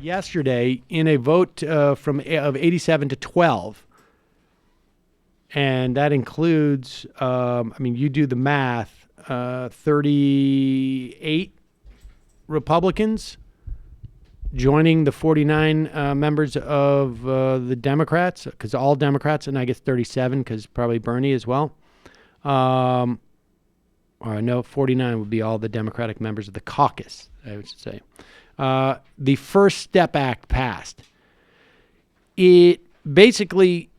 yesterday in a vote of 87 to 12. And that includes, you do the math, 38 Republicans joining the 49 members of the Democrats, because all Democrats, and I guess 37 because probably Bernie as well. Or no, 49 would be all the Democratic members of the caucus, I would say. The First Step Act passed. It basically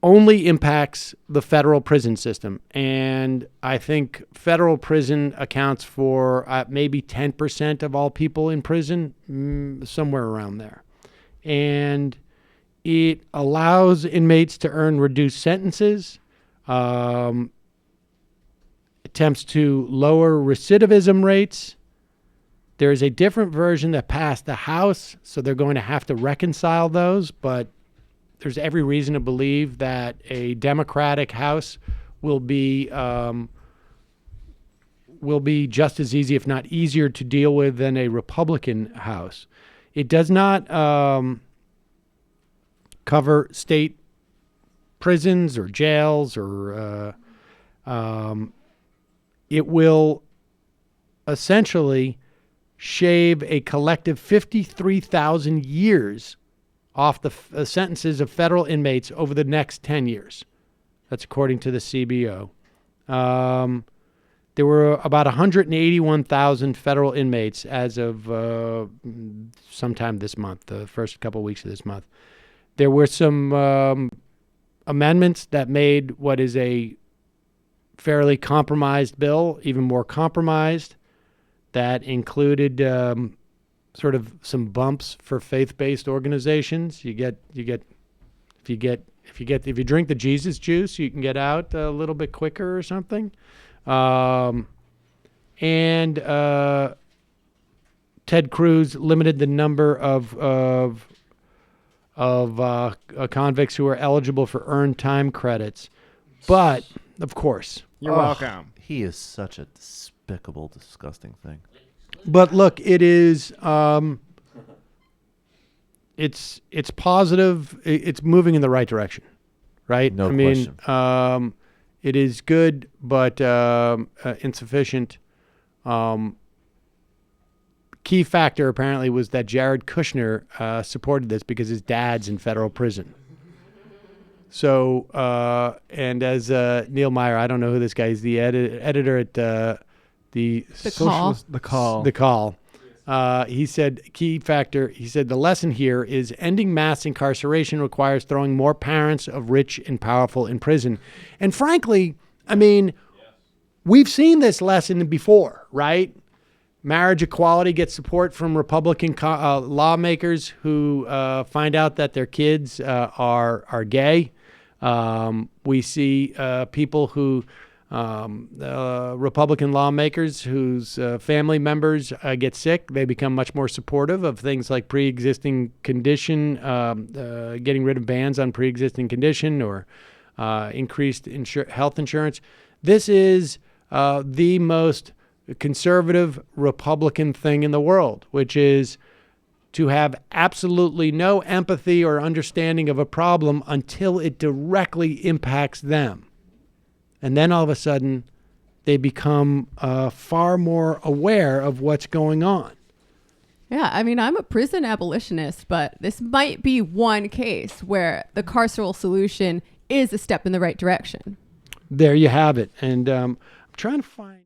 only impacts the federal prison system. And I think federal prison accounts for maybe 10% of all people in prison, somewhere around there. And it allows inmates to earn reduced sentences, attempts to lower recidivism rates. There is a different version that passed the House, so they're going to have to reconcile those, but there's every reason to believe that a Democratic House will be just as easy, if not easier, to deal with than a Republican House. It does not cover state prisons or jails, or it will essentially shave a collective 53,000 years off the sentences of federal inmates over the next 10 years. That's according to the CBO. There were about 181,000 federal inmates as of sometime this month, the first couple of weeks of this month. There were some amendments that made what is a fairly compromised bill even more compromised, that included sort of some bumps for faith-based organizations. You drink the Jesus juice, you can get out a little bit quicker or something. And Ted Cruz limited the number of convicts who are eligible for earned time credits. But of course, you're welcome. He is such a despicable, disgusting thing. But look, it is it's positive. It's moving in the right direction, right? No question. It is good, but insufficient. Key factor apparently was that Jared Kushner supported this because his dad's in federal prison. So, and as Neil Meyer, I don't know who this guy is, the editor at the Call. He said, key factor, he said, the lesson here is ending mass incarceration requires throwing more parents of rich and powerful in prison. And frankly, we've seen this lesson before, right? Marriage equality gets support from Republican lawmakers who find out that their kids are gay. We see people who Republican lawmakers whose family members get sick. They become much more supportive of things like pre-existing condition, getting rid of bans on pre-existing condition, or increased health insurance. This is the most conservative Republican thing in the world, which is to have absolutely no empathy or understanding of a problem until it directly impacts them. And then all of a sudden, they become far more aware of what's going on. Yeah, I mean, I'm a prison abolitionist, but this might be one case where the carceral solution is a step in the right direction. There you have it. And I'm trying to find...